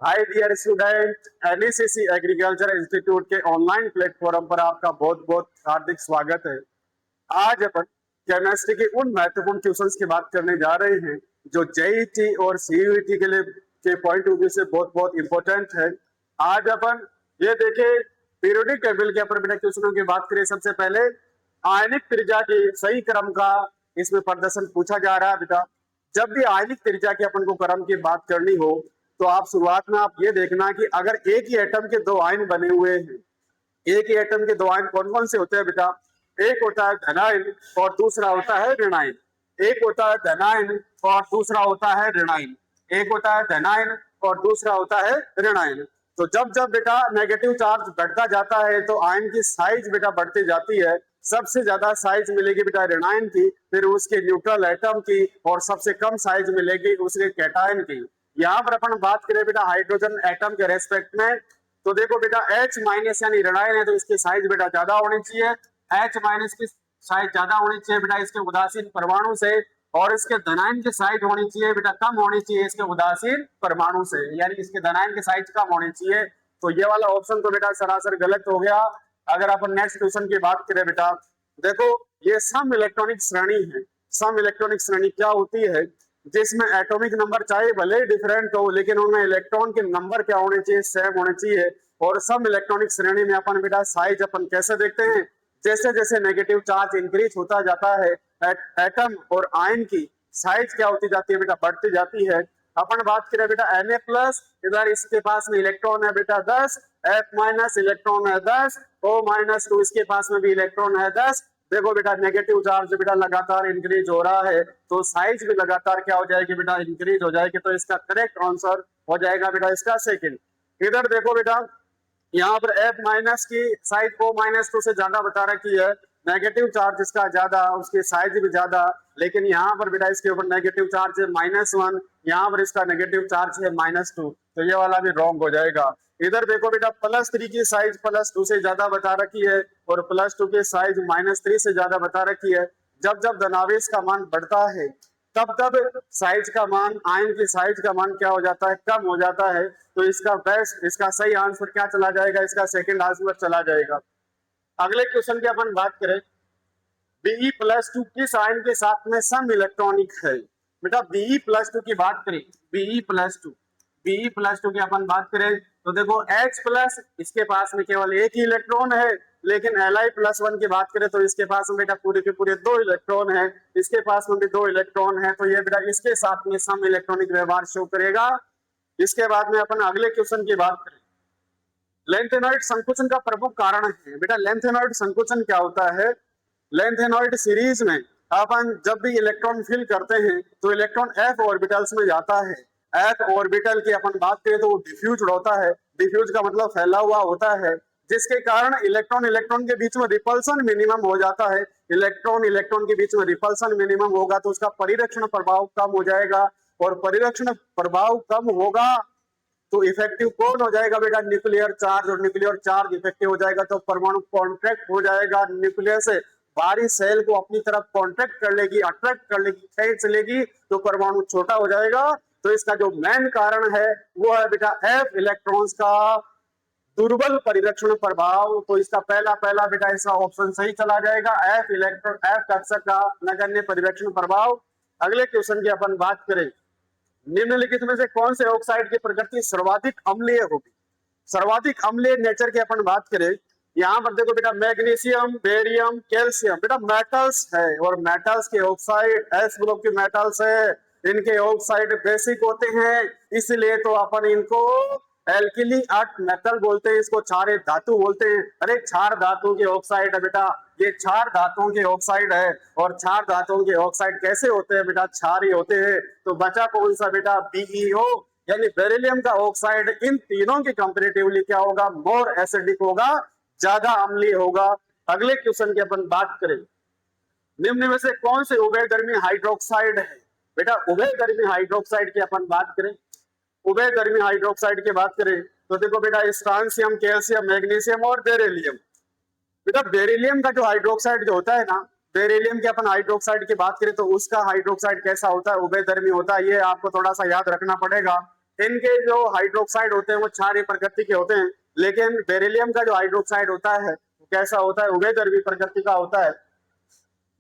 हाय dear student, NECC agriculture institute के online platform पर आपका बहुत बहुत हार्दिक स्वागत है। आज अपन केमिस्ट्री के उन महत्वपूर्ण क्वेश्चंस की बात करने जा रहे हैं जो जेईटी और सीयूईटी के लिए के पॉइंट ऑफ व्यू से बहुत बहुत इंपॉर्टेंट है। आज अपन ये देखें पीरियोडिक टेबल के ऊपर बिना क्वेश्चनों की बात करें। सबसे पहले आयनिक त्रिज्या की सही क्रम का इसमें प्रदर्शन पूछा जा रहा है। बेटा जब भी आयनिक त्रिज्या के अपन को क्रम की बात करनी हो तो आप शुरुआत में आप ये देखना कि अगर एक ही एटम के दो आयन बने हुए हैं, एक ही एटम के दो आयन कौन कौन से होते हैं बेटा? एक होता है धनायन और दूसरा होता है ऋणायन। एक होता है धनायन और दूसरा होता है ऋणायन। एक होता है धनायन और दूसरा होता है ऋणायन। तो जब जब बेटा नेगेटिव चार्ज बढ़ता जाता है तो आयन की साइज बेटा बढ़ती जाती है। सबसे ज्यादा साइज मिलेगी बेटा ऋणायन की, फिर उसके न्यूट्रल एटम की, और सबसे कम साइज मिलेगी उसके कैटायन की। यहाँ पर अपन बात करें बेटा हाइड्रोजन एटम के रेस्पेक्ट में, तो देखो बेटा H माइनस यानी ऋणायन है तो इसकी साइज बेटा ज्यादा होनी चाहिए। H माइनस की साइज ज्यादा होनी चाहिए बेटा इसके उदासीन परमाणु से, और इसके धनायन की साइज होनी चाहिए बेटा कम होनी चाहिए इसके उदासीन परमाणु से, यानी इसके धनायन की साइज कम होनी चाहिए। तो ये वाला ऑप्शन तो बेटा सरासर गलत हो गया। अगर अपन नेक्स्ट क्वेश्चन की बात करें बेटा, देखो ये सम इलेक्ट्रॉनिक श्रेणी है। सम इलेक्ट्रॉनिक श्रेणी क्या होती है? जिसमें एटॉमिक नंबर चाहे भले डिफरेंट हो लेकिन उनमें इलेक्ट्रॉन के नंबर क्या होने चाहिए? सेम होने चाहिए। और सम इलेक्ट्रॉनिक श्रेणी में अपन बेटा साइज अपन कैसे देखते हैं? जैसे जैसे नेगेटिव चार्ज इंक्रीज होता जाता है एटम और आयन की साइज क्या होती जाती है बेटा? बढ़ती जाती है। अपन बात करें बेटा Na प्लस, इधर इसके पास में इलेक्ट्रॉन है बेटा 10, F माइनस इलेक्ट्रॉन है 10, O माइनस 2 इसके पास में भी इलेक्ट्रॉन है 10। देखो बेटा नेगेटिव चार्ज बेटा लगातार इंक्रीज हो रहा है तो साइज भी लगातार क्या हो जाएगी बेटा? इंक्रीज हो जाएगी। तो इसका करेक्ट आंसर हो जाएगा बेटा इसका सेकंड। इधर देखो बेटा यहाँ पर F माइनस की साइज O माइनस 2 से ज्यादा बता रखी है। नेगेटिव चार्ज इसका ज्यादा, उसकी साइज भी ज्यादा, लेकिन यहाँ पर बेटा इसके ऊपर नेगेटिव चार्ज है -1, यहाँ पर इसका नेगेटिव चार्ज है -2, तो ये वाला भी रॉन्ग हो जाएगा। इधर देखो बेटा +3 की साइज +2 से ज्यादा बता रखी है और +2 की साइज -3 से ज्यादा बता रखी है। जब जब धनावेश का मान बढ़ता है तब तब साइज का मान, आयन की साइज का मान क्या हो जाता है? कम हो जाता है। तो इसका बेस्ट, इसका सही आंसर क्या चला जाएगा? इसका सेकंड आंसर चला जाएगा। अगले क्वेश्चन की अपन बात करें, Be+2 किस आयन के साथ में सम इलेक्ट्रॉनिक है? बेटा Be+2 की बात करें, Be+2 की अपन बात करें तो देखो H+ इसके पास में केवल एक ही इलेक्ट्रॉन है, लेकिन Li+1 की बात करें तो इसके पास में बेटा पूरे के पूरे 2 इलेक्ट्रॉन है, इसके पास में भी 2 इलेक्ट्रॉन है, तो ये बेटा इसके साथ में सम इलेक्ट्रॉनिक व्यवहार शो करेगा। इसके बाद में अपन अगले क्वेश्चन की बात करें, लेंथेनॉइड संकुचन का प्रमुख कारण है। बेटा लेंथेनॉइड संकुचन क्या होता है? लेंथेनॉइड सीरीज में अपन जब भी इलेक्ट्रॉन फिल करते हैं तो इलेक्ट्रॉन f ऑर्बिटल्स में जाता है। f ऑर्बिटल की अपन बात करें तो वो डिफ्यूज होता है। डिफ्यूज का मतलब फैला हुआ होता है, जिसके कारण इलेक्ट्रॉन इलेक्ट्रॉन के बीच में रिपल्सन मिनिमम हो जाता है। इलेक्ट्रॉन इलेक्ट्रॉन के बीच में रिपल्सन मिनिमम होगा तो उसका परिरक्षण प्रभाव कम हो जाएगा, और परिरक्षण प्रभाव कम होगा तो इफेक्टिव कौन हो जाएगा बेटा? न्यूक्लियर चार्ज, और न्यूक्लियर चार्ज इफेक्टिव हो जाएगा तो परमाणु कॉन्ट्रैक्ट हो जाएगा। न्यूक्लियर से बाहरी सेल को अपनी तरफ कॉन्ट्रैक्ट कर लेगी, अट्रैक्ट कर लेगी, खींच लेगी, तो परमाणु छोटा हो जाएगा। तो इसका जो मेन कारण है वो है बेटा F इलेक्ट्रॉन्स का दुर्बल परिरक्षण प्रभाव। तो इसका पहला पहला बेटा इसका ऑप्शन सही चला जाएगा, F इलेक्ट्रॉन, F कक्षक का नगण्य परिरक्षण प्रभाव। अगले क्वेश्चन की अपन बात करें, निम्नलिखित में से कौन से ऑक्साइड की प्रकृति सर्वाधिक अम्लीय होगी? सर्वाधिक अम्लीय नेचर की अपन बात करें, यहाँ पर देखो बेटा मैग्नीशियम, बेरियम, कैल्शियम बेटा मेटल्स है, और मेटल्स के ऑक्साइड एस ग्रुप के मेटल्स है, इनके ऑक्साइड बेसिक होते हैं, इसलिए तो अपन इनको एल्किली अर्थ मेटल बोलते हैं, इसको क्षारीय धातु बोलते हैं। अरे क्षार धातु के ऑक्साइड है बेटा, ये क्षार धातुओं के ऑक्साइड है, और क्षार धातुओं के ऑक्साइड कैसे होते हैं बेटा? क्षारीय होते हैं। तो बचा कौन सा बेटा? BeO यानी बेरिलियम का ऑक्साइड। इन तीनों की कंपैरेटिवली क्या होगा? मोर एसिडिक होगा, ज्यादा अम्लीय होगा। अगले क्वेश्चन की अपन बात करें, निम्न में से कौन से उभयधर्मी हाइड्रोक्साइड है? बेटा उभयधर्मी हाइड्रोक्साइड की अपन बात करें, उभयधर्मी हाइड्रोक्साइड की बात करें तो देखो बेटा स्ट्रांसियम, कैल्शियम, मैग्नीशियम और बेरिलियम। बेटा बेरिलियम का जो हाइड्रोक्साइड जो होता है ना, बेरिलियम के अपन हाइड्रोक्साइड की बात करें तो उसका हाइड्रोक्साइड कैसा होता है? उभयधर्मी होता है। ये आपको थोड़ा सा याद रखना पड़ेगा। इनके जो हाइड्रोक्साइड होते हैं वो क्षारीय प्रकृति के होते हैं, लेकिन बेरिलियम का जो हाइड्रोक्साइड होता है वो कैसा होता है, उभयद्रव्यी प्रकृति का होता है।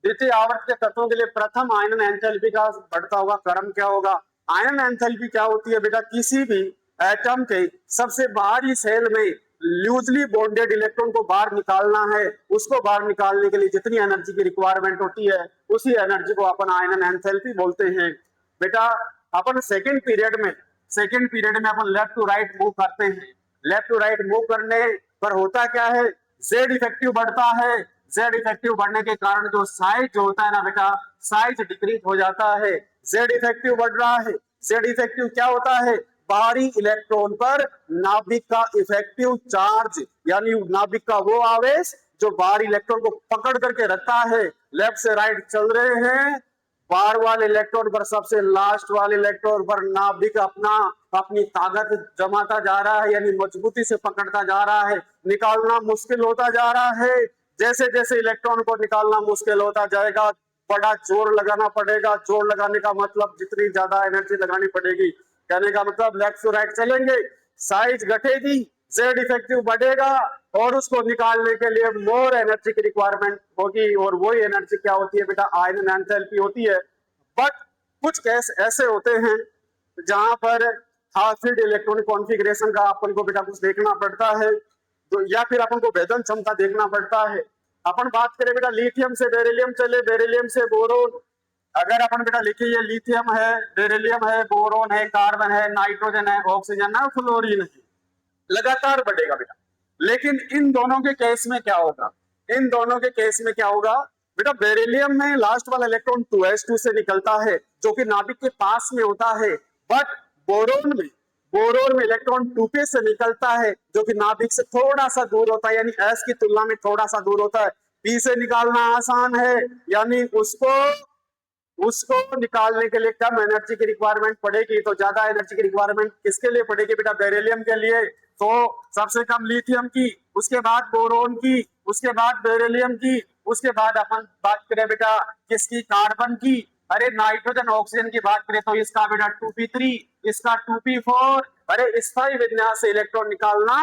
द्वितीय आवर्त के तत्वों के लिए प्रथम आयनन एंथैल्पी का बढ़ता हुआ क्रम क्या होगा? आयनन एंथैल्पी क्या होती है बेटा? किसी भी एटम के सबसे बाहरी सेल में लूजली बॉन्डेड इलेक्ट्रॉन को बाहर निकालना है, उसको बाहर निकालने के लिए जितनी एनर्जी की रिक्वायरमेंट होती है उसी एनर्जी को अपन आयनन एंथैल्पी बोलते हैं। बेटा अपन सेकंड पीरियड में अपन लेफ्ट टू राइट मूव करते हैं। लेफ्ट टू राइट मूव करने पर होता क्या है, जेड इफेक्टिव बढ़ता है। जेड इफेक्टिव बढ़ने के कारण जो साइज जो होता है ना बेटा, साइज डिक्रीज हो जाता है। जेड इफेक्टिव बढ़ रहा है। जेड इफेक्टिव क्या होता है? बाहरी इलेक्ट्रॉन पर नाभिक का इफेक्टिव चार्ज, यानी नाभिक का वो आवेश जो बाहरी इलेक्ट्रॉन को पकड़ करके रखता है। लेफ्ट से राइट चल रहे हैं, बाहर वाले इलेक्ट्रॉन पर, सबसे लास्ट वाले इलेक्ट्रॉन पर नाभिक अपनी ताकत जमाता जा रहा है, यानी मजबूती से पकड़ता जा रहा है। निकालना मुश्किल होता जा रहा है। जैसे जैसे इलेक्ट्रॉन को निकालना मुश्किल होता जाएगा, बड़ा जोर लगाना पड़ेगा। जोर लगाने का मतलब जितनी ज्यादा एनर्जी लगानी पड़ेगी, कहने का मतलब लेफ्ट टू राइट चलेंगे, साइज घटेगी, जेड इफेक्टिव बढ़ेगा और उसको निकालने के लिए मोर एनर्जी की रिक्वायरमेंट होगी। और वही एनर्जी क्या होती है बेटा? आयनन एंथैल्पी होती है। बट कुछ केस ऐसे होते हैं जहां पर हाफ फील्ड इलेक्ट्रॉनिक कॉन्फ़िगरेशन का अपन को बेटा कुछ देखना पड़ता है, तो या फिर अपन को भेदन क्षमता देखना पड़ता है। अपन बात करें बेटा लिथियम से बेरिलियम चले, बेरिलियम से बोरोन। अगर अपन बेटा लिखिए ये लिथियम है, बेरिलियम है, बोरोन है, कार्बन है, नाइट्रोजन है, ऑक्सीजन है, फ्लोरीन है, लगातार बढ़ेगा बेटा। लेकिन इन दोनों के केस में क्या होगा? इन दोनों के केस में क्या होगा बेटा? बेरिलियम में लास्ट वाला इलेक्ट्रॉन 2s2 से निकलता है जो कि नाभिक के पास में होता है। बट बोरोन में इलेक्ट्रॉन 2p से निकलता है जो कि नाभिक से थोड़ा सा दूर होता है, यानी s की तुलना में थोड़ा सा दूर होता है। p से निकालना आसान है, यानी उसको निकालने के लिए कम एनर्जी की रिक्वायरमेंट पड़ेगी। तो ज्यादा एनर्जी की रिक्वायरमेंट किसके लिए पड़ेगी बेटा? बेरिलियम के लिए। तो सबसे कम लिथियम की, उसके बाद बोरोन की, उसके बाद बेरिलियम की, उसके बाद अपन बात करें बेटा किसकी? कार्बन की। अरे नाइट्रोजन ऑक्सीजन की बात करें तो इसका बेटा 2p3, इसका 2p4। अरे स्थायी विन्यास से इलेक्ट्रॉन निकालना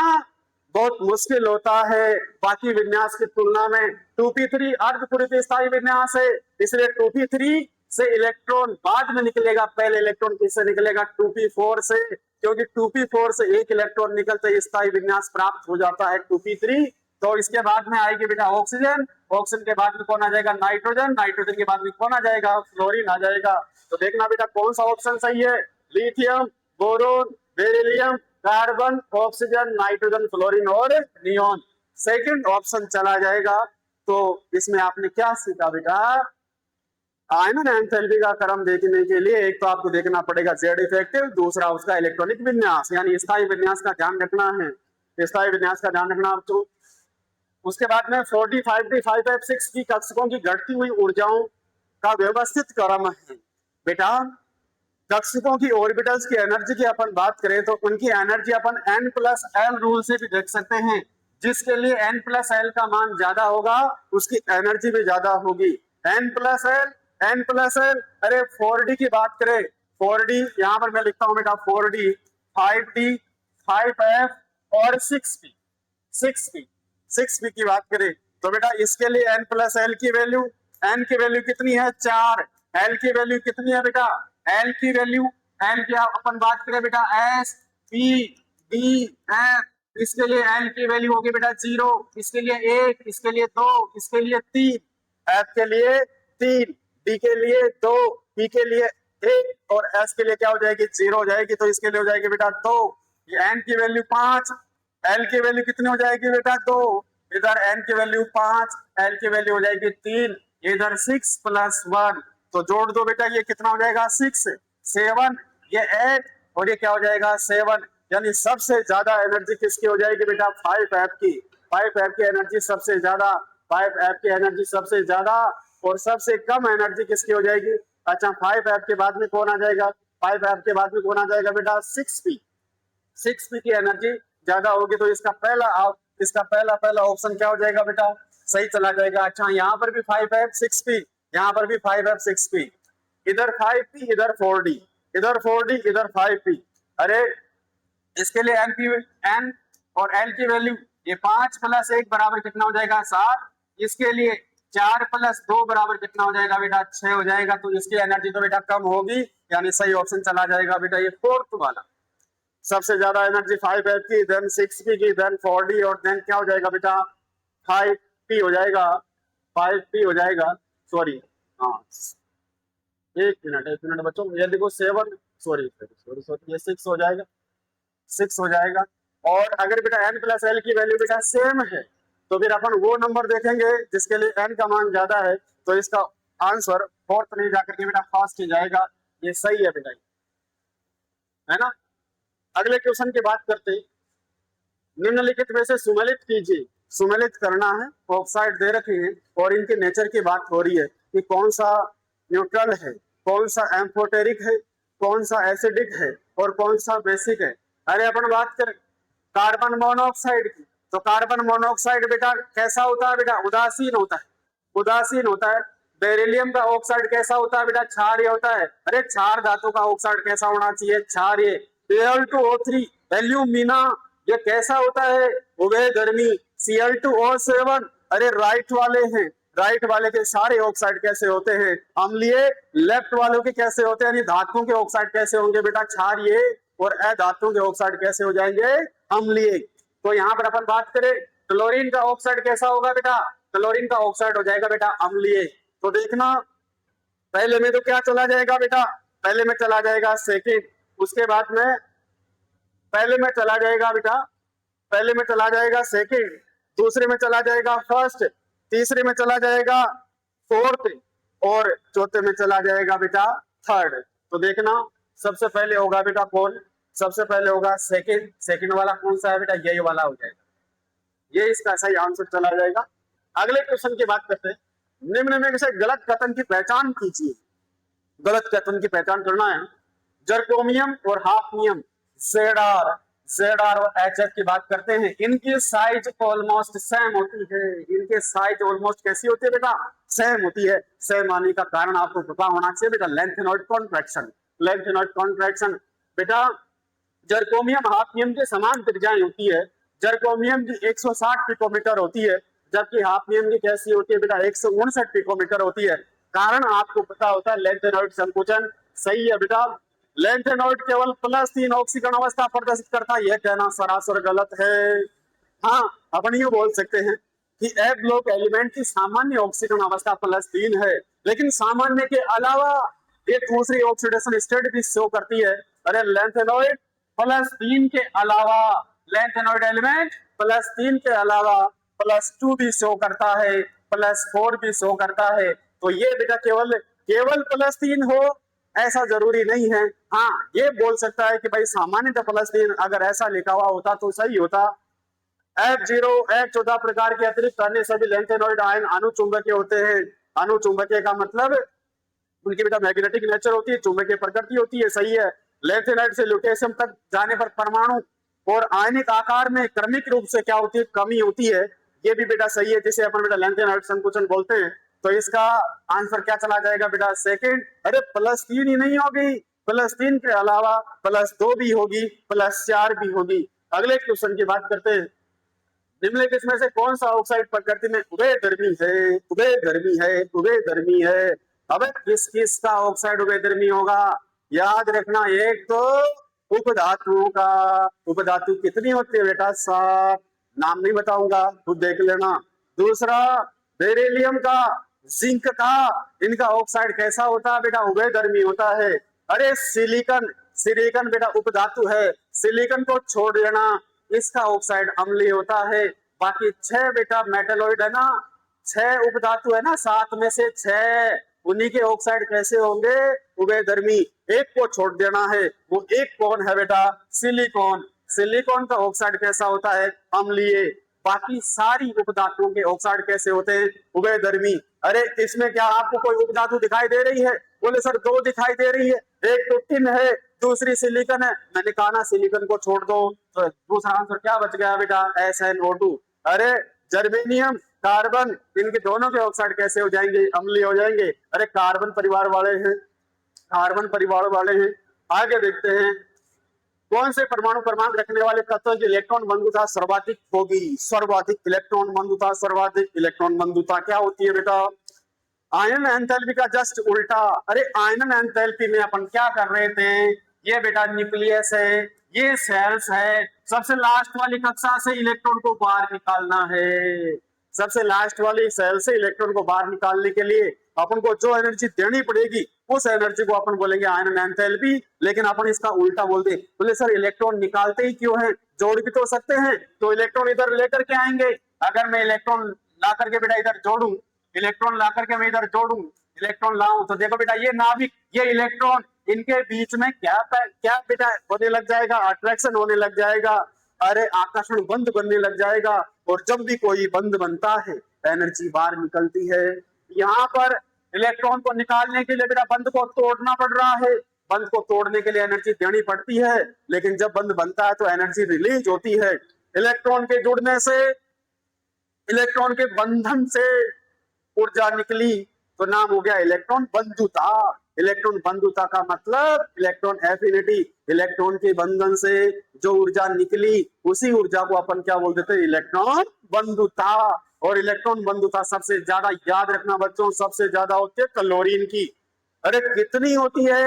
बहुत मुश्किल होता है बाकी विन्यास की तुलना में। 2p3 अर्धपूरित स्थायी विन्यास है, इसलिए 2p3 से इलेक्ट्रॉन बाद में निकलेगा। पहले इलेक्ट्रॉन किससे निकलेगा? 2p4 से, क्योंकि 2p4 से एक इलेक्ट्रॉन निकलते ही स्थायी विन्यास प्राप्त हो जाता है 2p3। तो इसके बाद में आएगी बेटा ऑक्सीजन, ऑक्सीजन के बाद में कौन आ जाएगा? नाइट्रोजन, नाइट्रोजन के बाद में कौन आ जाएगा? फ्लोरीन आ जाएगा। तो देखना बेटा कौन सा ऑप्शन सही है? Lithium, boron, beryllium, carbon, oxygen, nitrogen, fluorine और नियोन। सेकंड ऑप्शन चला जाएगा। तो इसमें आपने क्या सीखा बेटा? आयनन एंथैल्पी का क्रम देखने के लिए एक तो आपको देखना पड़ेगा जेड इफेक्टिव, दूसरा उसका इलेक्ट्रॉनिक विन्यास, यानी स्थायी विन्यास का ध्यान रखना है। स्थायी विन्यास का ध्यान रखना। तो उसके बाद में 4d 5d 5f6 की कक्षकों की घटती हुई ऊर्जाओं का व्यवस्थित क्रम है। बेटा कक्षकों की ऑर्बिटल्स की एनर्जी की अपन बात करें तो उनकी एनर्जी अपन n+l रूल से भी देख सकते हैं। जिसके लिए n+l का मान ज्यादा होगा उसकी एनर्जी भी ज्यादा होगी। n+l। अरे 4d की बात करें, 4d यहां पर मैं लिखता हूं बेटा 4d 5d 5f और 6p की बात करें तो बेटा इसके लिए n+l की वैल्यू, n की वैल्यू कितनी है? 4। l की वैल्यू कितनी है बेटा? l की वैल्यू, l की अपन बात करें बेटा s p d f, इसके लिए l की वैल्यू होगी बेटा 0, इसके लिए 1, इसके लिए 2, इसके लिए 3, f के लिए 3, d के लिए 2, p के लिए 1 और s के लिए क्या हो जाएगी? 0 हो जाएगी। तो इसके लिए हो जाएगी बेटा 2। ये n की वैल्यू 5, l की वैल्यू कितनी हो जाएगी बेटा? 2। इधर n की वैल्यू 5, l की वैल्यू हो जाएगी 3, इधर 6 + 1, तो जोड़ दो बेटा, ये कितना हो जाएगा? 6, 7, ये 8 और ये क्या हो जाएगा? 7। यानी सबसे ज्यादा एनर्जी किसकी हो जाएगी बेटा? 5f की। 5f की एनर्जी सबसे ज्यादा, 5f की एनर्जी सबसे ज्यादा। और सबसे कम एनर्जी किसकी हो जाएगी? अच्छा 5f के बाद में कौन आ जाएगा? 5f के बाद में कौन आ जाएगा बेटा? 6p। 6p की एनर्जी ज्यादा होगी तो इसका पहला ऑप्शन क्या हो जाएगा बेटा? सही चला जाएगा। अच्छा यहाँ पर भी 5f 6p, यहाँ पर भी 5f 6p, इधर 5p, इधर 4d, इधर 4d, इधर 5p। अरे इसके लिए एन और एल की वैल्यू ये 5 + 1 बराबर कितना हो जाएगा 7। इसके लिए 4 + 2 बराबर कितना हो जाएगा बेटा 6 हो जाएगा। तो इसकी एनर्जी तो बेटा कम होगी, यानी सही ऑप्शन चला जाएगा बेटा ये फोर्थ वाला। सबसे ज्यादा एनर्जी 5F की, देन 6P की, देन 4D और देन क्या हो जाएगा बेटा 5P हो जाएगा, 5P हो जाएगा। सॉरी हाँ एक मिनट बच्चों, ये देखो 7 सॉरी सॉरी सॉरी ये 6 हो जाएगा, 6 हो जाएगा। और अगर बेटा n + l की वैल्यू बेटा सेम है तो फिर अपन वो नंबर देखेंगे जिसके लिए n का मान ज्यादा है, तो इसका आंसर फोर्थ नहीं जाकर के बेटा फर्स्ट ही जाएगा। ये सही है बेटा, है ना। अगले क्वेश्चन की बात करते, निम्नलिखित में से सुमेलित कीजिए। सुमेलित करना है, ऑक्साइड दे रखे हैं और इनके नेचर की बात हो रही है कि कौन सा न्यूट्रल है, कौन सा एम्फोटेरिक है, कौन सा एसिडिक है और कौन सा बेसिक है। अरे अपन बात करें कार्बन मोनोऑक्साइड की, तो कार्बन मोनोऑक्साइड बेटा कैसा होता है बेटा उदासीन होता है, उदासीन होता है। बेरिलियम का ऑक्साइड कैसा होता है बेटा क्षारीय होता है। अरे क्षार धातु का ऑक्साइड कैसा होना चाहिए क्षारीय। Al2O3 एल्यूमिना ये कैसा होता है उभयधर्मी। Cl2O7 अरे राइट वाले हैं, राइट वाले के सारे ऑक्साइड कैसे होते हैं अम्लीय, लेफ्ट वालों के कैसे होते हैं, यानी धातुओं के ऑक्साइड कैसे होंगे बेटा क्षारीय और अधातुओं के ऑक्साइड कैसे हो जाएंगे अम्लीय। तो यहाँ पर अपन बात करें क्लोरीन का ऑक्साइड कैसा होगा बेटा, क्लोरीन का ऑक्साइड हो जाएगा बेटा अम्लीय। तो देखना पहले में तो क्या चला जाएगा बेटा, पहले में चला जाएगा सेकेंड, उसके बाद में पहले में चला जाएगा बेटा, पहले में चला जाएगा सेकेंड, दूसरे में चला जाएगा फर्स्ट, तीसरे में चला जाएगा फोर्थ और चौथे में चला जाएगा बेटा थर्ड। तो देखना सबसे पहले होगा बेटा कौन, सबसे पहले होगा सेकेंड, सेकेंड वाला कौन सा है बेटा यही वाला हो जाएगा, ये इसका सही आंसर चला जाएगा। अगले क्वेश्चन की बात करते हैं, निम्न में से गलत कथन की पहचान कीजिए। गलत कथन की पहचान करना है, जर्कोमियम और हाफनियम जेड आर और HF की बात करते हैं, इनकी साइज ऑलमोस्ट सेम होती है। इनके साइज ऑलमोस्ट कैसी होती है बेटा सेम होती है। सेम आने का कारण आपको पता होना चाहिए बेटा लेंथेनॉइड कॉन्ट्रैक्शन, लेंथेनॉइड कॉन्ट्रैक्शन। बेटा जर्कोमियम हाफनियम के समान त्रिज्याएं होती है, जर्कोमियम की 160 पिकोमीटर होती है जबकि हाफनियम की कैसी होती है बेटा 159 पिकोमीटर होती है। कारण आपको पता होता है लेंथेनॉइड संकुचन। सही है बेटा, लेंथेनॉइड केवल +3 ऑक्सीकरण अवस्था प्रदर्शित करता है, यह कहना सरासर गलत है। हाँ अपन ये बोल सकते हैं कि F ब्लॉक एलिमेंट की सामान्य ऑक्सीकरण अवस्था +3 है, लेकिन सामान्य के अलावा एक दूसरी ऑक्सीडेशन स्टेट भी शो करती है। अरे लेंथेनॉइड +3 के अलावा, लेंथेनॉइड एलिमेंट +3 के अलावा +2 भी शो करता है, +4 भी शो करता है। तो ये बेटा केवल +3 हो ऐसा जरूरी नहीं है। हाँ ये बोल सकता है कि भाई सामान्यतः +3, अगर ऐसा लिखा हुआ होता तो सही होता। F0 F14 प्रकार के अतिरिक्त अन्य सभी लेंथेनॉइड आयन अनुचुंबकीय होते हैं। अनुचुंबकीय का मतलब उनकी बेटा मैग्नेटिक नेचर होती है, चुंबकीय प्रकृति होती है। सही है, लेंथेनॉइड से ल्यूटेशियम तक जाने पर परमाणु और आयनिक आकार में क्रमिक रूप से क्या होती है कमी होती है, ये भी बेटा सही है, जिसे अपन बेटा लेंथेनॉइड संकुचन बोलते हैं। तो इसका आंसर क्या चला जाएगा बेटा सेकंड। अरे +3 ही नहीं होगी, +3 के अलावा +2 भी होगी, +4 भी होगी। अगले क्वेश्चन की बात करते हैं, निम्नलिखित में से कौन सा ऑक्साइड प्रकृति में उभयधर्मी है, उभयधर्मी है, उभयधर्मी है। अब किस किस का ऑक्साइड उभयधर्मी होगा याद रखना, एक तो उपधातुओं का, उपधातु कितनी होती है बेटा 7, नाम नहीं बताऊंगा खुद देख लेना। दूसरा बेरिलियम का, जिंक का, इनका ऑक्साइड कैसा होता है बेटा उभयधर्मी होता है। अरे सिलिकन, सिलिकन बेटा उपधातु है, सिलिकन को छोड़ देना, इसका ऑक्साइड अम्लीय होता है। बाकी 6 बेटा मेटलोइड है ना, 6 उपधातु है ना, 7 में से 6 उन्हीं के ऑक्साइड कैसे होंगे उभयधर्मी। एक को छोड़ देना है, वो एक कौन है बेटा सिलिकॉन। सिलिकॉन का ऑक्साइड कैसा होता है अम्लीय। बाकी सारी उपधातुओं के ऑक्साइड कैसे होते हैं उभयधर्मी। अरे इसमें क्या आपको कोई उपधातु दिखाई दे रही है, बोले सर 2 दिखाई दे रही है, एक तो टिन है दूसरी सिलिकॉन है। मैंने कहा ना सिलिकॉन को छोड़ दो, तो दूसरा आंसर क्या बच गया बेटा SnO2। अरे जर्मेनियम, कार्बन, इनके दोनों के ऑक्साइड कैसे हो जाएंगे अम्लीय हो जाएंगे। अरे कार्बन परिवार वाले हैं, कार्बन परिवार वाले हैं। आगे देखते हैं, कौन से परमाणु क्रमांक रखने वाले तत्व की इलेक्ट्रॉन बंधुता सर्वाधिक होगी? सर्वाधिक इलेक्ट्रॉन बंधुता, सर्वाधिक इलेक्ट्रॉन बंधुता क्या होती है बेटा? आयन एंथैल्पी का जस्ट उल्टा। अरे आयन एंथैल्पी में अपन क्या कर रहे थे? ये बेटा न्यूक्लियस है, ये सेल्स है, सबसे लास्ट वाली कक्षा से इलेक्ट्रॉन को बाहर निकालना है। सबसे लास्ट वाली सेल से इलेक्ट्रॉन को बाहर निकालने के लिए अपन को जो एनर्जी देनी पड़ेगी उस एनर्जी को अपन बोलेंगे आयन एंथैल्पी। लेकिन अपन इसका उल्टा बोलते, बोले सर इलेक्ट्रॉन निकालते ही क्यों है? जोड़ भी तो सकते हैं, तो इलेक्ट्रॉन इधर लेकर के आएंगे। अगर मैं इलेक्ट्रॉन ला करके बेटा इधर जोड़ू, इलेक्ट्रॉन ला करके मैं इधर जोड़ू, इलेक्ट्रॉन लाऊं, तो देखो बेटा ये नाभिक, ये इलेक्ट्रॉन, इनके बीच में क्या क्या बेटा होने लग जाएगा? अट्रैक्शन होने लग जाएगा। अरे आकर्षण बंध बनने लग जाएगा। और जब भी कोई बंध बनता है एनर्जी बाहर निकलती है। यहाँ पर इलेक्ट्रॉन को निकालने के लिए बेटा बंध को तोड़ना पड़ रहा है। बंध को तोड़ने के लिए एनर्जी देनी पड़ती है, लेकिन जब बंध बनता है तो एनर्जी रिलीज होती है। इलेक्ट्रॉन के जुड़ने से, इलेक्ट्रॉन के बंधन से ऊर्जा निकली तो नाम हो गया इलेक्ट्रॉन बंधुता। इलेक्ट्रॉन बंधुता का मतलब इलेक्ट्रॉन एफिनिटी। इलेक्ट्रॉन के बंधन से जो ऊर्जा निकली उसी ऊर्जा को अपन क्या बोल देते हैं? इलेक्ट्रॉन बंधुता। और इलेक्ट्रॉन बंधुता सबसे ज्यादा याद रखना बच्चों, सबसे ज्यादा होती है क्लोरीन की। अरे कितनी होती है?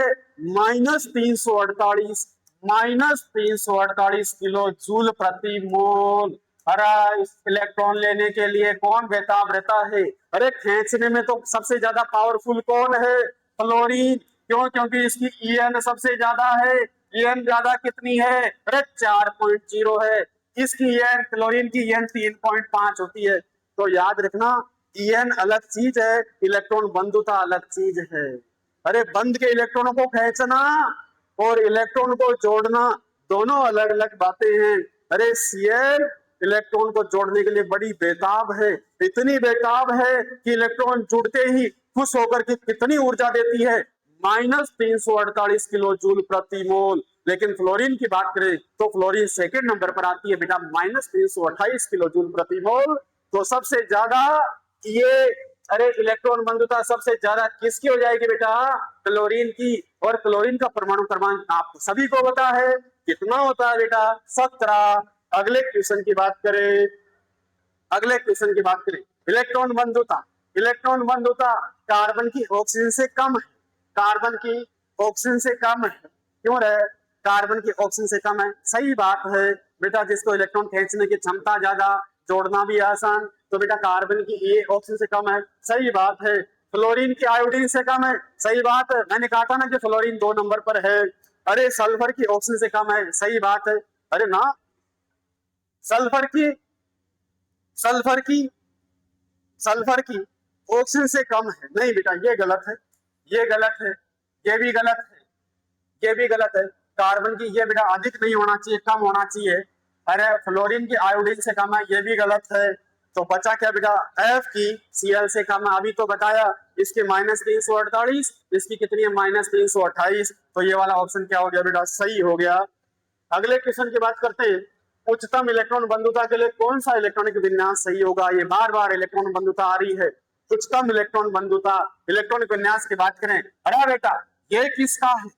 -348, -348 किलो जूल प्रति मोल। अरे इस इलेक्ट्रॉन लेने के लिए कौन बेताब रहता है? अरे खींचने में तो सबसे ज्यादा पावरफुल कौन है? क्लोरीन। क्यों? क्योंकि इसकी ईएन सबसे ज्यादा है। ईएन ज्यादा कितनी है? अरे 4.0 है। इसकी ईएन, क्लोरीन की ईएन 3.5 होती है। तो याद रखना, ईएन अलग चीज है, इलेक्ट्रॉन बंधुता अलग चीज है। अरे बंध के इलेक्ट्रॉनों को खींचना और इलेक्ट्रॉन को जोड़ना दोनों अलग अलग बातें हैं। अरे सीएल इलेक्ट्रॉन को जोड़ने के लिए बड़ी बेताब है, इतनी बेताब है कि इलेक्ट्रॉन जुड़ते ही खुश होकर के कितनी ऊर्जा देती है? -348 किलो जूल प्रति मोल। लेकिन फ्लोरीन की बात करें तो फ्लोरीन सेकंड नंबर पर आती है बेटा, -328 किलो जूल प्रति मोल। तो सबसे ज्यादा ये, अरे इलेक्ट्रॉन बंधुता सबसे ज्यादा किसकी हो जाएगी बेटा? क्लोरीन की। और क्लोरीन का परमाणु क्रमांक आप सभी को पता है, कितना होता है बेटा? 17। अगले क्वेश्चन की बात करें, अगले क्वेश्चन की बात करें, इलेक्ट्रॉन बंधुता। इलेक्ट्रॉन बंधुता कार्बन की ऑक्सीजन से कम है। कार्बन की ऑक्सीजन से कम है। क्यों रहे? कार्बन की ऑक्सीजन से कम है, सही बात है बेटा। जिसको इलेक्ट्रॉन खींचने की क्षमता ज्यादा, जोड़ना भी आसान, तो बेटा कार्बन की ये ऑक्सीजन से कम है, सही बात है। फ्लोरीन की आयोडीन से कम है, सही बात है। मैंने कहा था ना कि फ्लोरीन 2 नंबर पर है। अरे सल्फर की ऑक्सीजन से कम है, सही बात है। अरे ना, सल्फर की, सल्फर की, सल्फर की ऑक्सीजन से कम है, नहीं बेटा ये गलत है, ये गलत है, ये भी गलत है, ये भी गलत है। कार्बन की ये बेटा अधिक नहीं होना चाहिए, कम होना चाहिए। अरे फ्लोरीन की आयोडीन से कम है, ये भी गलत है। तो बचा क्या बेटा? एफ की सीएल से कम है, अभी तो बताया। इसके -348, इसकी कितनी है? -328। तो ये वाला ऑप्शन क्या हो गया बेटा? सही हो गया। अगले क्वेश्चन की बात करते हैं, उच्चतम इलेक्ट्रॉन बंधुता के लिए कौन सा इलेक्ट्रॉनिक विन्यास सही होगा? ये बार बार इलेक्ट्रॉन बंधुता आ रही है, उच्चतम इलेक्ट्रॉन बंधुता, इलेक्ट्रॉनिक विन्यास की बात करें। अरे बेटा ये किसका है?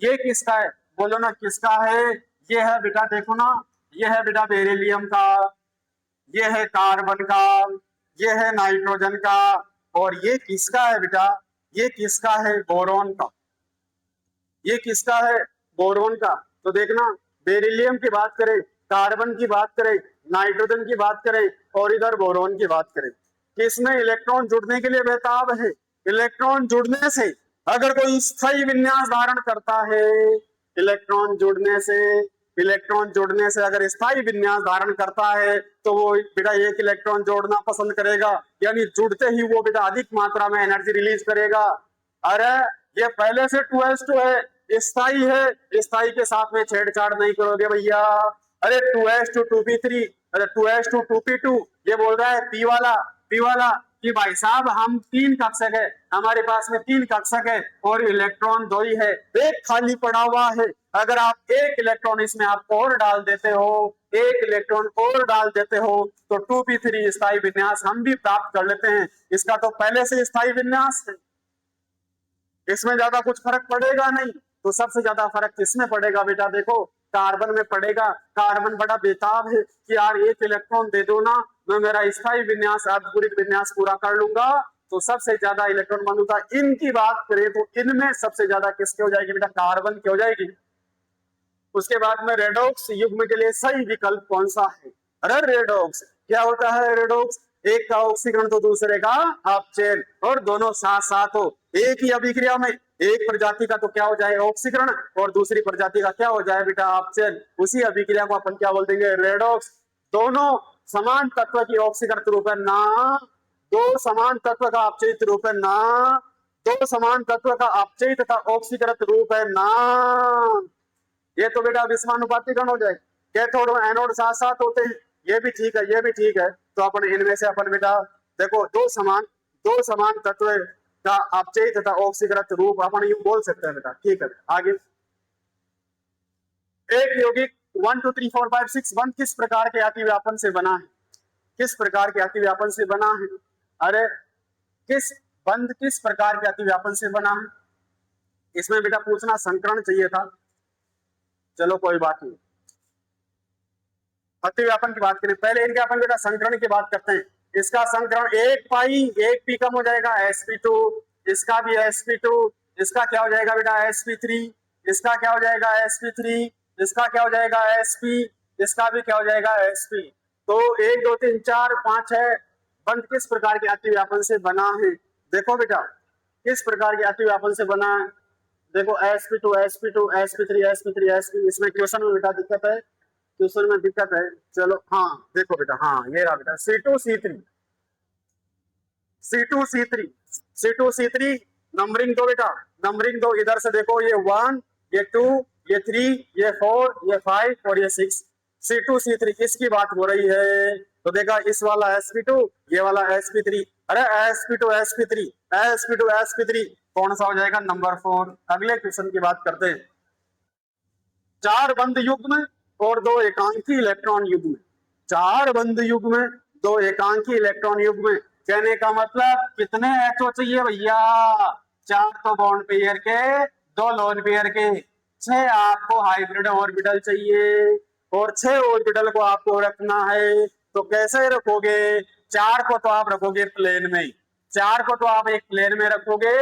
ये किसका है? बोलो ना किसका है? ये है बेटा, देखो ना, ये है बेटा बेरिलियम का, ये है कार्बन का, ये है नाइट्रोजन का, और ये किसका है बेटा? ये किसका है? बोरोन का। ये किसका है? बोरोन का। तो देखना, बेरिलियम की बात करें, कार्बन की बात करें, नाइट्रोजन की बात करें और इधर बोरोन की बात करें, किसमें इलेक्ट्रॉन जुड़ने के लिए बेताब है? इलेक्ट्रॉन जुड़ने से अगर कोई स्थायी विन्यास धारण करता है, इलेक्ट्रॉन जुड़ने से, इलेक्ट्रॉन जुड़ने से अगर स्थायी विन्यास धारण करता है तो वो बेटा एक इलेक्ट्रॉन जोड़ना पसंद करेगा, यानी जुड़ते ही वो बेटा अधिक मात्रा में एनर्जी रिलीज करेगा। अरे ये पहले से 2s2 है, स्थायी है, स्थायी के साथ में छेड़छाड़ नहीं करोगे भैया। अरे 2s2 2p3, अरे 2s2 2p2, ये बोल रहा है पी वाला, पी वाला कि भाई साहब हम 3 कक्षक है, हमारे पास में 3 कक्षक है और इलेक्ट्रॉन 2 ही है, एक खाली पड़ा हुआ है। अगर आप एक इलेक्ट्रॉन इसमें आप और डाल देते हो, एक इलेक्ट्रॉन और डाल देते हो तो 2p3 स्थायी विन्यास हम भी प्राप्त कर लेते हैं। इसका तो पहले से स्थायी विन्यास है, इसमें ज्यादा कुछ फर्क पड़ेगा नहीं। तो सबसे ज्यादा फर्क किसमें पड़ेगा बेटा? देखो कार्बन में पड़ेगा। कार्बन बड़ा बेताब है कि यार एक इलेक्ट्रॉन दे दो ना, मैं मेरा स्थायी विन्यास अर्धपूरित विन्यास पूरा कर लूंगा। तो सबसे ज्यादा इलेक्ट्रॉन बंधुता इनकी बात करें तो इनमें सबसे ज्यादा किसकी हो जाएगी बेटा? कार्बन की हो जाएगी। उसके बाद में रेडॉक्स युग्म के लिए सही विकल्प कौन सा है? अरे रेडॉक्स क्या होता है? रेडॉक्स एक का ऑक्सीकरण तो दूसरे का अपचयन, और दोनों साथ साथ हो एक ही अभिक्रिया में। एक प्रजाति का तो क्या हो जाए? ऑक्सीकरण, और दूसरी प्रजाति का क्या हो जाए बेटा? अपचयन। उसी अभिक्रिया को अपन क्या बोल देंगे? रेडॉक्स। दोनों समान तत्व की ऑक्सीकृत रूप है ना, दो समान तत्व का अपचयित रूप है ना, दो समान तत्व का अपचयित तथा ऑक्सीकृत रूप है ना। ये तो बेटा विषमानुपातीकरण हो जाए। कैथोड और एनोड साथ साथ होते हैं, ये भी ठीक है, ये भी ठीक है। तो अपन इनमें से अपन बेटा देखो दो समान तत्व का अपचयित तथा ऑक्सीकृत रूप अपन यूं बोल सकते हैं बेटा। ठीक है, आगे। एक यौगिक 1 2 3 4 5 6 बंध किस प्रकार के अतिव्यापन से बना है? किस प्रकार के अतिव्यापन से बना है? अरे बंध किस प्रकार के अतिव्यापन से बना है? इसमें बेटा पूछना संकरण चाहिए था, चलो कोई बात नहीं। अतिव्यापन की बात करें, पहले इनके अपन बेटा संकरण की बात करते हैं। इसका संकरण 1 पाई 1 पी कम हो जाएगा sp2, इसका भी sp2, इसका क्या हो जाएगा बेटा? sp3, इसका क्या हो जाएगा? sp3, इसका क्या हो जाएगा? sp, इसका भी क्या हो जाएगा? sp। तो 1 2 3 4 5 है। बंध किस प्रकार के अतिव्यापन से बना है? देखो बेटा किस प्रकार के अतिव्यापन से बना है। देखो sp2 sp2 sp3 sp3 sp। इसमें क्वेश्चन में बेटा दिक्कत है, क्वेश्चन में दिक्कत है। चलो हाँ देखो बेटा, हाँ ये रहा बेटा C2C3 C2C3 C2C3। नंबरिंग दो बेटा, नंबरिंग दो। इधर से देखो ये 1 ये 2 ये 3 ये 4 ये 5 और ये 6। C2C3 किसकी बात हो रही है? तो देखा इस वाला sp2, ये वाला sp3। अरे sp2 sp3 sp2 sp3 कौन सा हो जाएगा? नंबर 4। अगले क्वेश्चन की बात करते हैं। 4 बंध युग्म और 2 एकांकी इलेक्ट्रॉन युग्म। 4 बंध युग्म 2 एकांकी इलेक्ट्रॉन युग्म, कहने का मतलब कितने एचओ चाहिए भैया? 4 तो बॉन्ड पेयर के, 2 लोन पेयर के, 6 आपको हाइब्रिड ऑर्बिटल चाहिए, और 6 ऑर्बिटल को आपको रखना है। तो कैसे रखोगे? 4 को तो आप रखोगे प्लेन में, 4 को तो आप एक प्लेन में रखोगे,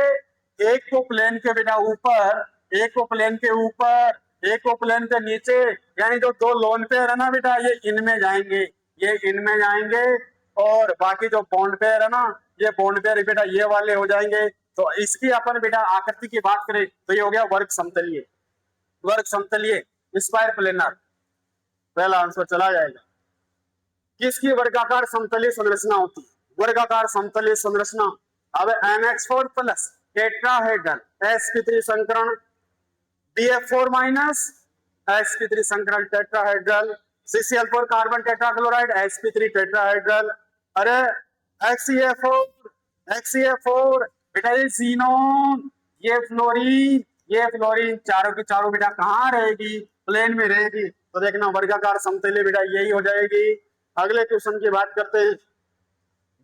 एक को प्लेन के बेटा ऊपर, एक को प्लेन के ऊपर, एक को प्लेन के नीचे। यानी जो 2 लोन पेयर है ना बेटा, ये इनमें जाएंगे, ये इनमें जाएंगे, और बाकी जो बॉन्ड पेयर है ना, ये बॉन्ड पेयर बेटा ये वाले हो जाएंगे। तो इसकी अपन बेटा आकृति की बात करें तो ये हो गया वर्ग समतलीय, वर्ग समतलीय स्क्वायर प्लेनर। पहला आंसर चला जाएगा। किसकी वर्गाकार समतलीय संरचना होती है? वर्गाकार समतलीय संरचना। अब NH4 प्लस टेट्राहेड्रल sp3 संकरण, BF4 माइनस sp3 संकरण tetrahedral, CCl4 carbon tetrachloride sp3 tetrahedral. अरे HCl4 बेटा ये जीनोन, ये फ्लोरीन चारों की चारों बेटा कहाँ रहेगी? प्लेन में रहेगी। तो देखना वर्गाकार समतलीय बेटा यही हो जाएगी। अगले क्वेश्चन की बात करते हैं।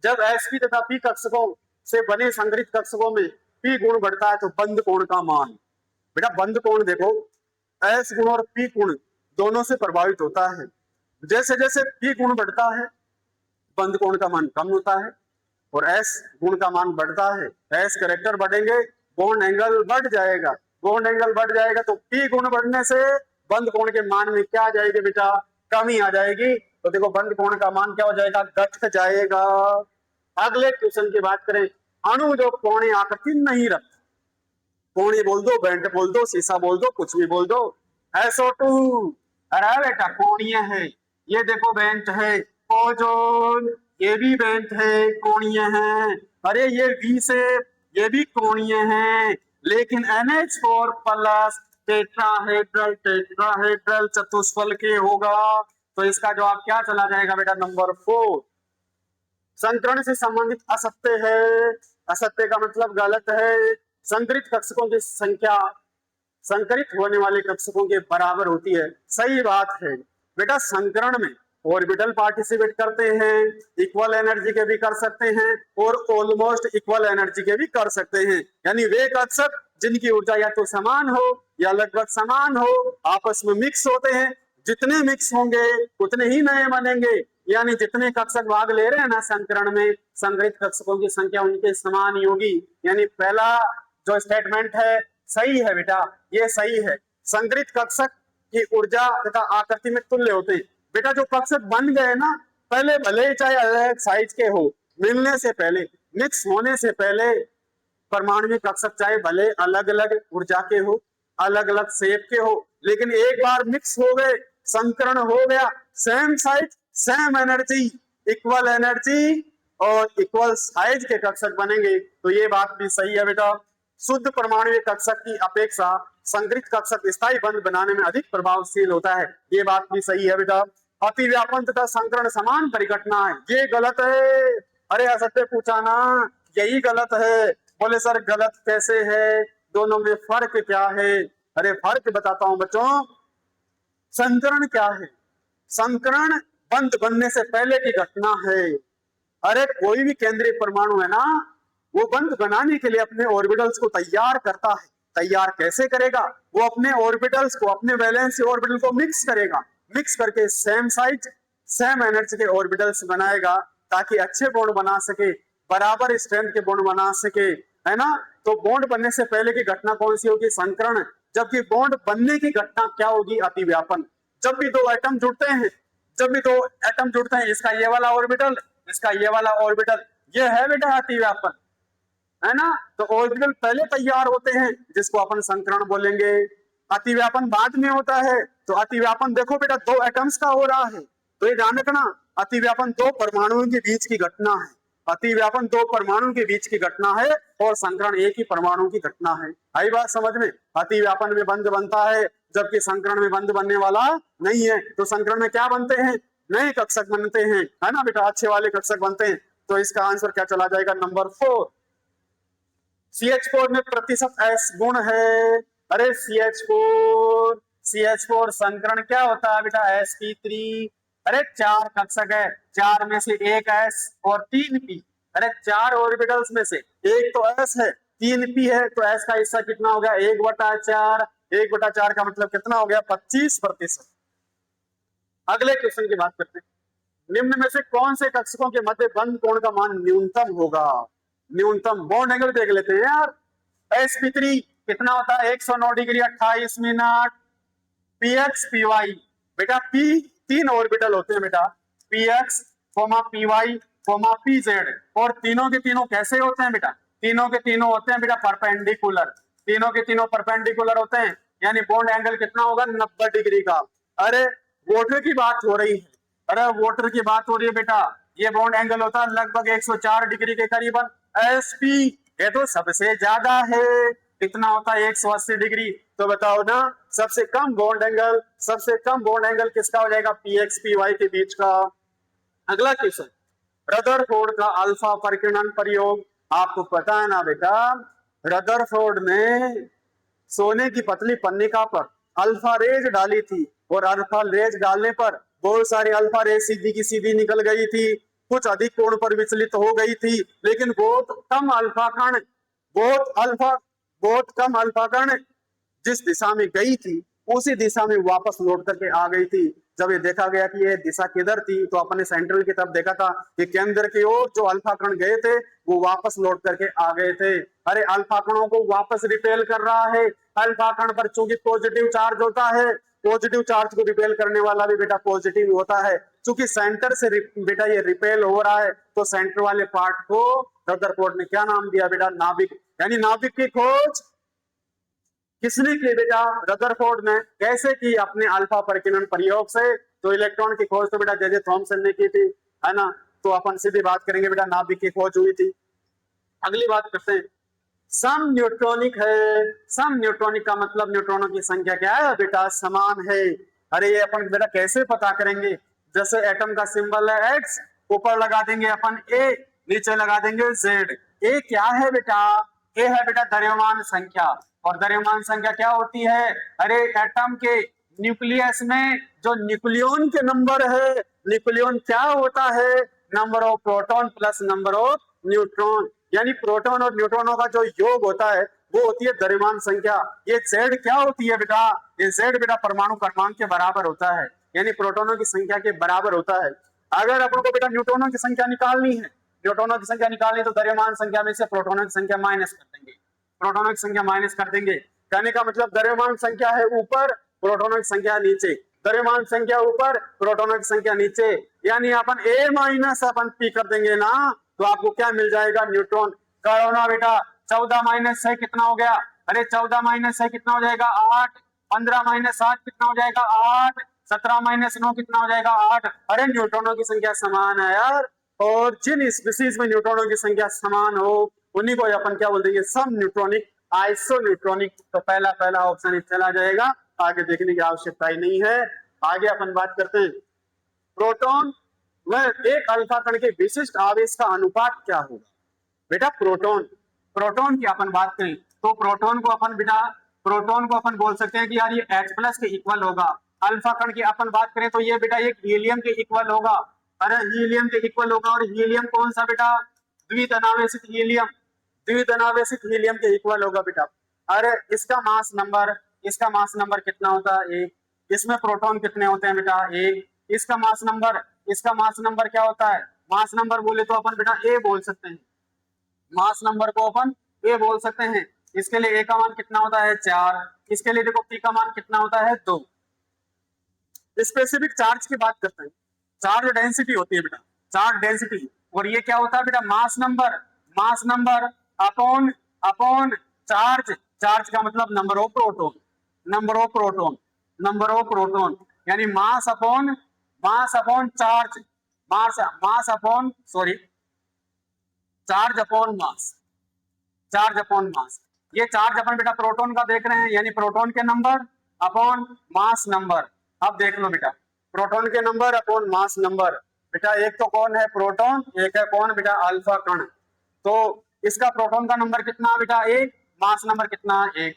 जब sp तथा p कक्षकों से बने संग्रहित कक्षकों में p गुण बढ़ता है तो बंध कोण का मान। बेटा बंध कोण देखो s गुण और p गुण दोनों से प्रभावित होता है। जैसे जैसे p गुण बढ़ता है बंध कोण का मान कम होता है, और s गुण का मान बढ़ता है। s कैरेक्टर बढ़ेंगे बॉन्ड एंगल बढ़ जाएगा, बॉन्ड एंगल बढ़ जाएगा तो p गुण बढ़ने से बंध कोण के मान में क्या आ जाएगी बेटा? कमी आ जाएगी। तो देखो बंध कोण का मान क्या हो जाएगा? घट जाएगा। अगले क्वेश्चन की बात करें। अणु जो कोणीय आकृति नहीं रखता, कोणीय बोल दो, बेंट बोल दो, शीशा बोल दो, कुछ भी बोल दो, SO2। अरे बेटा कोणीय है, ये देखो बेंट है। ओजोन ये भी बेंट है, कोणीय है। अरे ये V शेप ये भी कोणीय है, लेकिन NH4 प्लस टेट्राहेड्रल चतुष्फल के होगा। तो इसका जवाब क्या चला जाएगा बेटा? नंबर 4। संकरण से संबंधित असत्य है, असत्य का मतलब गलत है। संकरित कक्षकों की संख्या संकरित होने वाले कक्षकों के बराबर होती है। सही बात है बेटा। संकरण में ऑर्बिटल पार्टिसिपेट करते हैं, इक्वल एनर्जी के भी कर सकते हैं और ऑलमोस्ट इक्वल एनर्जी के भी कर सकते हैं। यानी वे कक्षक जिनकी ऊर्जा या तो समान हो या लगभग समान हो, आपस में मिक्स होते हैं। जितने मिक्स होंगे उतने ही नए बनेंगे, यानी जितने कक्षक भाग ले रहे हैं ना संकरण में, संग्रहित कक्षकों की संख्या उनके समान ही होगी। यानी पहला जो स्टेटमेंट है सही है बेटा, ये सही है। संग्रहित कक्षक की ऊर्जा तथा आकृति में तुल्य होते हैं। बेटा जो कक्षक बन गए ना, पहले भले ही चाहे अलग साइज के हो, मिलने से पहले, मिक्स होने से पहले परमाणु कक्षक चाहे भले अलग अलग ऊर्जा के हो, अलग अलग शेप के हो, लेकिन एक बार मिक्स हो गए, संकरण हो गया, same size same energy, equal energy और इक्वल साइज के कक्षक बनेंगे। तो ये बात भी सही है बेटा। शुद्ध परमाणु कक्षक की अपेक्षा संग्रहित कक्षक स्थायी बंध बनाने में अधिक प्रभावशील होता है, ये बात भी सही है बेटा। अतिव्यापन तथा संकरण समान परिघटना है, ये गलत है। अरे असत्य पूछा ना, यही गलत है। बोले सर गलत कैसे है, दोनों में फर्क क्या है? अरे फर्क बताता हूं बच्चों। संकरण क्या है? संकरण बंध बनने से पहले की घटना है। अरे कोई भी केंद्रीय परमाणु है ना, वो बंध बनाने के लिए अपने ऑर्बिटल्स को तैयार करता है। तैयार कैसे करेगा? वो अपने ऑर्बिटल्स को, अपने वैलेंस ऑर्बिटल को मिक्स करेगा, मिक्स करके सेम साइज सेम एनर्जी के ऑर्बिटल्स बनाएगा, ताकि अच्छे बॉन्ड बना सके, बराबर स्ट्रेंथ के बॉन्ड बना सके, है ना। तो बॉन्ड बनने से पहले की घटना कौन सी होगी? संकरण। जबकि बॉन्ड बनने की घटना क्या होगी? अतिव्यापन। जब भी दो एटम जुड़ते हैं, जब भी दो एटम जुड़ते हैं, इसका ये वाला ऑर्बिटल, इसका ये वाला ऑर्बिटल, ये है बेटा अतिव्यापन, है ना। तो ऑर्बिटल पहले तैयार होते हैं, जिसको अपन संकरण बोलेंगे। अतिव्यापन बाद में होता है। तो अतिव्यापन देखो बेटा, दो एटम्स का हो रहा है, तो ये ध्यान रखना, अतिव्यापन दो परमाणुओं के बीच की घटना है। अतिव्यापन दो परमाणु के बीच की घटना है और संकरण एक ही परमाणु की घटना है। आई बात समझ में? अतिव्यापन में बंध बनता है, जबकि संकरण में बंध बनने वाला नहीं है। तो संकरण में क्या बनते हैं? नए कक्षक बनते हैं, है ना बेटा, अच्छे वाले कक्षक बनते हैं। तो इसका आंसर क्या चला जाएगा? नंबर 4। CH4 में प्रतिशत S गुण है। अरे CH4 संकरण क्या होता है बेटा? sp3। अरे 4 कक्षक है, 4 में से एक S और 3 P। अरे 4 ऑर्बिटल्स में से एक तो S है, 3 P है, तो S का हिस्सा कितना हो गया? 1/4। 1/4 का मतलब कितना हो गया? 25%। अगले क्वेश्चन की बात करते हैं। निम्न में से कौन से कक्षकों के मध्य बंध कोण का मान न्यूनतम होगा? न्यूनतम बॉन्ड एंगल देख लेते हैं यार। sp3 कितना होता है? 109 डिग्री 28 मिनट। px py बेटा, p 3 ऑर्बिटल होते हैं बेटा, px, py, pz, और तीनों के तीनों कैसे होते हैं बेटा? तीनों के तीनों होते हैं बेटा परपेंडिकुलर। तीनों के तीनों परपेंडिकुलर होते हैं, यानी बॉन्ड एंगल कितना होगा? 90 डिग्री का। अरे वाटर की बात हो रही है, अरे वाटर की बात हो रही है बेटा, ये बॉन्ड एंगल होता है लगभग 104 डिग्री के करीबन। sp ये तो सबसे ज्यादा है, कितना होता है? 180 डिग्री। तो बताओ ना, सबसे कम बॉन्ड एंगल, सबसे कम बॉन्ड एंगल किसका हो जाएगा? px py के बीच का। अगला क्वेश्चन, रदरफोर्ड का अल्फा परिकिरण प्रयोग। आपको पता है ना बेटा, रदरफोर्ड ने सोने की पतली पन्निका पर अल्फा रेज डाली थी, और अल्फा रेज डालने पर बहुत सारी अल्फा रेज सीधी की सीधी निकल गई थी, कुछ अधिक कोण पर विचलित हो गई थी, लेकिन बहुत कम अल्फा कण जिस दिशा में गई थी उसी दिशा में वापस लौट करके आ गई थी। जब ये देखा गया कि ये दिशा किधर थी, तो अपने सेंट्रल की तरफ देखा था कि केंद्र की ओर जो अल्फा कण गए थे वो वापस लौट करके आ गए थे। अरे अल्फा कणों को वापस रिपेल कर रहा है। अल्फा कण पर चूंकि पॉजिटिव चार्ज होता है, पॉजिटिव चार्ज को रिपेल करने वाला भी बेटा पॉजिटिव होता है। चूंकि सेंटर से बेटा ये रिपेल हो रहा है, तो सेंटर वाले पार्ट को रदरफोर्ड ने क्या नाम दिया बेटा? नाभिक। यानी नाभिक की खोज किसने की बेटा? रदरफोर्ड ने। कैसे की? अपने अल्फा परिकिरण प्रयोग से। तो इलेक्ट्रॉन की खोज तो बेटा जे थॉमसन ने की थी, है ना। तो अपन सीधी बात करेंगे बेटा, नाभिक की खोज हुई थी। अगली बात करते हैं, सम न्यूट्रॉनिक है। सम न्यूट्रॉनिक का मतलब न्यूट्रॉनों की संख्या क्या है बेटा? समान है। अरे ये अपन बेटा कैसे पता करेंगे? जैसे एटम का सिंबल है X, ऊपर लगा देंगे अपन A, नीचे लगा देंगे Z। A क्या है बेटा? A है बेटा द्रव्यमान संख्या। और द्रव्यमान संख्या क्या होती है? अरे एटम के न्यूक्लियस में जो न्यूक्लियन के नंबर है, न्यूक्लियन क्या होता है? Number of proton plus number of neutron. यानी प्रोटॉन और न्यूट्रॉनों का जो योग होता है वो होती है द्रव्यमान संख्या। ये Z क्या होती है बेटा? ये Z बेटा परमाणु क्रमांक के बराबर होता है, यानी प्रोटॉनों की संख्या के बराबर होता है। अगर अपन को बेटा न्यूट्रॉनों की संख्या निकालनी है, न्यूट्रॉनों की संख्या निकालनी है, तो द्रव्यमान संख्या में से प्रोटॉनों की संख्या माइनस कर देंगे, प्रोटॉनों की संख्या माइनस कर देंगे। कहने का मतलब द्रव्यमान संख्या है ऊपर, प्रोटॉनों की संख्या नीचे, द्रव्यमान संख्या ऊपर, प्रोटॉनों की संख्या नीचे, यानी अपन A माइनस अपन P कर देंगे ना, तो आपको क्या मिल जाएगा? न्यूट्रॉन। करो ना बेटा, 14 माइनस 6 कितना हो गया? अरे 14 माइनस 6 कितना हो जाएगा? 8। 15 माइनस 7 कितना हो जाएगा? 8। 17 माइनस 9 कितना हो जाएगा? 8। अरे न्यूट्रॉनों की संख्या समान है यार, और जिन स्पीसीज में न्यूट्रॉनों की संख्या समान हो उन्हीं को अपन क्या बोल देंगे? सम न्यूट्रॉनिक, आइसो न्यूट्रॉनिक। तो पहला ऑप्शन चला जाएगा, आगे देखने की आवश्यकता ही नहीं है। आगे अपन बात करते हैं प्रोटॉन व एक अल्फा कण के विशिष्ट आवेश का अनुपात क्या होगा? बेटा प्रोटॉन की अपन बात करें तो प्रोटॉन को अपन बोल सकते हैं कि यार ये H+ के इक्वल होगा। अल्फा कण की अपन बात करें तो ये बेटा एक हीलियम के इक्वल होगा। अरे हीलियम के इक्वल होगा, और हीलियम कौन सा बेटा? द्विधनावेशित हीलियम, द्विधनावेशित हीलियम के इक्वल होगा बेटा। अरे इसका मास नंबर कितना होता है? 1। इसमें प्रोटॉन कितने होते हैं बेटा? 1। इसका मास नंबर क्या होता है? मास नंबर बोले तो अपन बेटा A बोल सकते हैं, मास नंबर को अपन A बोल सकते हैं। इसके लिए A का मान कितना होता है? 4। इसके लिए देखो P का मान कितना होता है? 2। स्पेसिफिक चार्ज की बात करते हैं, चार्ज डेंसिटी होती है बेटा, चार्ज डेंसिटी, और ये क्या होता है बेटा? Mass number upon charge. Charge का मतलब नंबर ऑफ प्रोटॉन, यानी mass upon charge, charge upon mass. ये चार्ज अपन बेटा प्रोटॉन का देख रहे हैं, यानी प्रोटॉन के नंबर अपॉन मास नंबर। अब देख लो बेटा, प्रोटॉन के नंबर अपॉन मास नंबर। बेटा एक तो कौन है? प्रोटॉन। एक है कौन बेटा? अल्फा कण। तो इसका प्रोटॉन का नंबर कितना बेटा? 1। मास नंबर कितना? 1।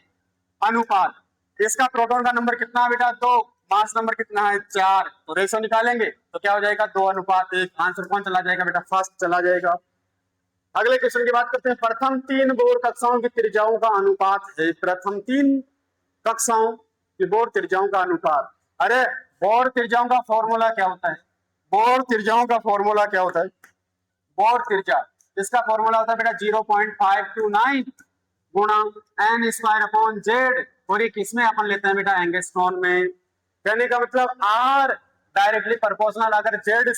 अनुपात, इसका प्रोटॉन का नंबर कितना बेटा? 2। मास नंबर कितना है? 4। तो रेशो निकालेंगे तो क्या हो जाएगा? 2:1। आंसर कौन चला जाएगा बेटा? फर्स्ट चला जाएगा। अगले क्वेश्चन की बात करते हैं। प्रथम 3 बोर कक्षाओं की त्रिज्याओं का अनुपात है। प्रथम 3 कक्षाओं की बोर त्रिज्याओं का अनुपात। अरे बोर त्रिज्याओं का फॉर्मूला क्या होता है? बोर त्रिज्याओं का फॉर्मूला क्या होता है? बोर त्रिज्या, इसका फॉर्मूला होता है बेटा 0.529 गुणा n² z, और ये किसमें अपन लेते हैं बेटा? एंगस्ट्रॉन में। कहने का मतलब R डायरेक्टली प्रोपोर्शनल, अगर Z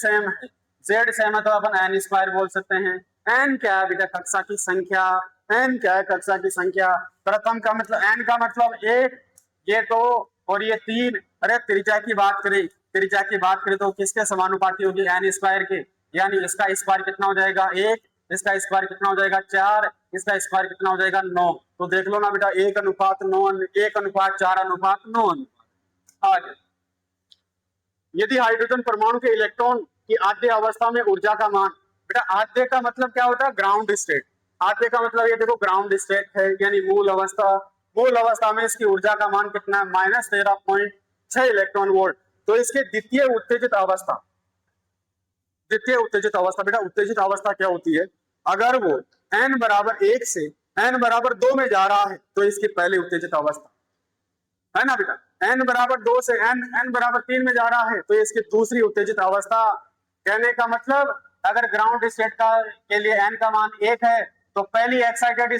सेम है तो अपन n² बोल सकते हैं। n क्या है बेटा? कक्षा की संख्या। n क्या है? कक्षा की संख्या। प्रथम का मतलब n का मतलब 1, ये 2 और ये 3। अरे त्रिज्या की बात करें तो किसके समानुपाती होगी? n² के, यानी इसका स्क्वायर कितना हो जाएगा? 1, इसका स्क्वायर कितना हो जाएगा? 4, इसका स्क्वायर कितना हो जाएगा? 9। तो देख लो ना बेटा, 1:9, 1:4:9। आगे, यदि हाइड्रोजन परमाणु के इलेक्ट्रॉन की आद्य अवस्था में ऊर्जा का मान, बेटा आद्य का मतलब क्या होता है? Ground state. आद्य का मतलब ये देखो ग्राउंड स्टेट है, यानी मूल अवस्था में इसकी ऊर्जा का मान कितना है? -13.6 इलेक्ट्रॉन वोल्ट। तो इसके द्वितीय उत्तेजित अवस्था बेटा, उत्तेजित अवस्था क्या होती है? अगर वो n=1 से n=2 में जा रहा है तो इसकी पहली उत्तेजित अवस्था है ना बेटा। n=2 से n=3 में जा रहा है तो इसकी दूसरी उत्तेजित अवस्था। कहने का मतलब अगर ग्राउंड स्टेट के लिए n का मान 1 है तो पहली एक्साइटेड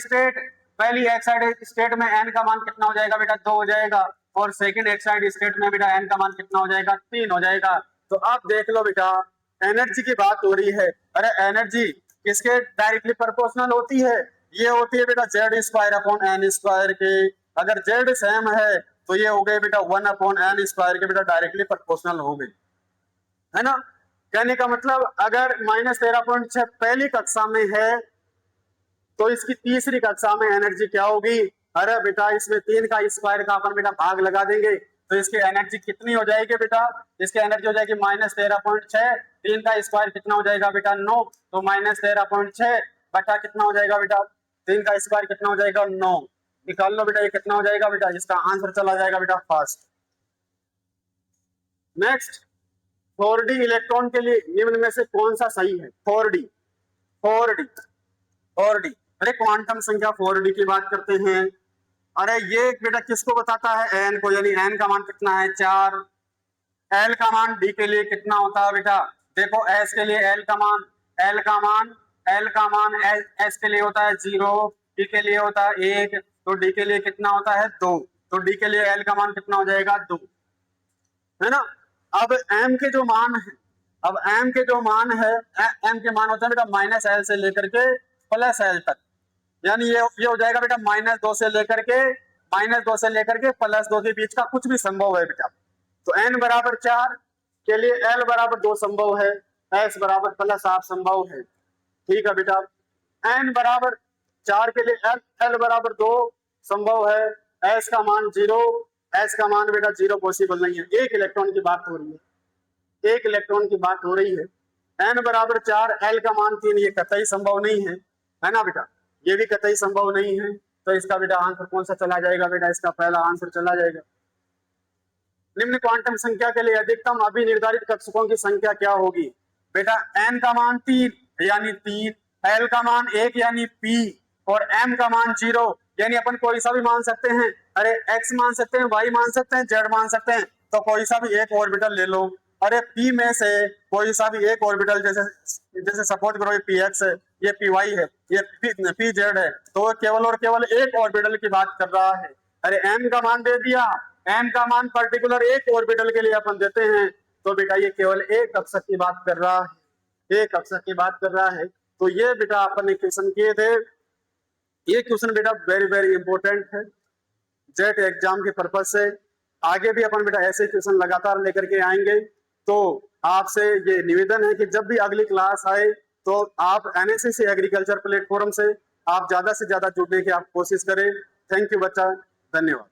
स्टेट में n का मान कितना हो जाएगा बेटा? 2 हो जाएगा, और सेकंड एक्साइटेड स्टेट में बेटा n का मान कितना हो जाएगा? 3 हो जाएगा। तो अब देख लो बेटा, एनर्जी की बात हो रही है। अरे एनर्जी किसके डायरेक्टली प्रोपोर्शनल होती है? ये होती है बेटा Z² के। अगर Z सेम है तो ये हो गए बेटा 1/n² के, बेटा डायरेक्टली प्रोपोर्शनल हो गई, है ना। कहने का मतलब अगर -13.6 पहली कक्षा में है तो इसकी तीसरी कक्षा में एनर्जी क्या होगी? अरे बेटा इसमें 3 का स्क्वायर का अपन बेटा भाग लगा देंगे तो इसकी एनर्जी कितनी हो जाएगी बेटा? इसकी एनर्जी हो जाएगी -13.6, 3 का स्क्वायर कितना हो जाएगा बेटा? 9। तो -13.6 बटा कितना हो जाएगा बेटा? 3 का स्क्वायर कितना हो जाएगा? 9। निकाल लो बेटा, ये कितना हो जाएगा बेटा? इसका आंसर चला जाएगा बेटा फर्स्ट। नेक्स्ट, 4d इलेक्ट्रॉन के लिए निम्न में से कौन सा सही है? 4d। अरे क्वांटम संख्या 4d की बात करते हैं अरे ये बेटा किसको बताता है, एन को, यानी एन का मान कितना है 4। एल का मान डी के लिए कितना होता है बेटा, देखो एस के लिए एल का मान, एल का मान एस के लिए होता है 0, डी के लिए होता है 1, तो डी के लिए कितना होता है 2, तो डी के लिए एल का मान कितना हो जाएगा 2, है ना। अब एम के जो मान है, अब एम के जो मान है, एम के मान होता है बेटा माइनस एल से लेकर के प्लस एल तक, यानी ये हो जाएगा बेटा -2 से लेकर के +2 के बीच का कुछ भी संभव है बेटा। तो n बराबर 4 के लिए l बराबर 2 संभव है, s बराबर +8 संभव है, ठीक है बेटा। n बराबर 4 के लिए l बराबर 2 संभव है, s का मान 0, s का मान बेटा 0 पॉसिबल नहीं है, 1 इलेक्ट्रॉन की बात हो रही है, 1 इलेक्ट्रॉन की बात हो रही है। n बराबर 4, l का मान 3, ये कतई संभव नहीं है ना बेटा, ये भी कतई संभव नहीं है। तो इसका बेटा आंसर कौन सा चला जाएगा बेटा, इसका पहला आंसर चला जाएगा। निम्न क्वांटम संख्या के लिए अधिकतम अभी निर्धारित कक्षकों की संख्या क्या होगी बेटा, n का मान 3 यानी 3, l का मान 1 यानी p, और m का मान 0 यानी अपन कोई सा भी मान सकते हैं, अरे x मान सकते हैं, y मान सकते हैं, z मान सकते हैं, तो कोई सा भी एक ऑर्बिटल ले लो। अरे p में से कोई सा भी एक ऑर्बिटल, जैसे सपोज करो ये px है, ये py है, ये pz है, तो केवल और केवल एक ऑर्बिटल की बात कर रहा है। अरे m का मान दे दिया, m का मान पर्टिकुलर एक ऑर्बिटल के लिए अपन देते हैं, तो बेटा ये केवल एक कक्षक की बात कर रहा है, एक कक्षक की बात कर रहा है। तो ये बेटा अपन ने क्वेश्चन किए थे, ये क्वेश्चन बेटा वेरी वेरी इंपॉर्टेंट है जेट एग्जाम के पर्पज से। आगे भी अपन बेटा ऐसे क्वेश्चन लगातार लेकर के आएंगे। तो आपसे ये निवेदन है कि जब भी अगली क्लास आए तो आप एनएसएस एग्रीकल्चर प्लेटफॉर्म से आप ज्यादा से ज्यादा जुड़ने की आप कोशिश करें। थैंक यू बच्चा, धन्यवाद।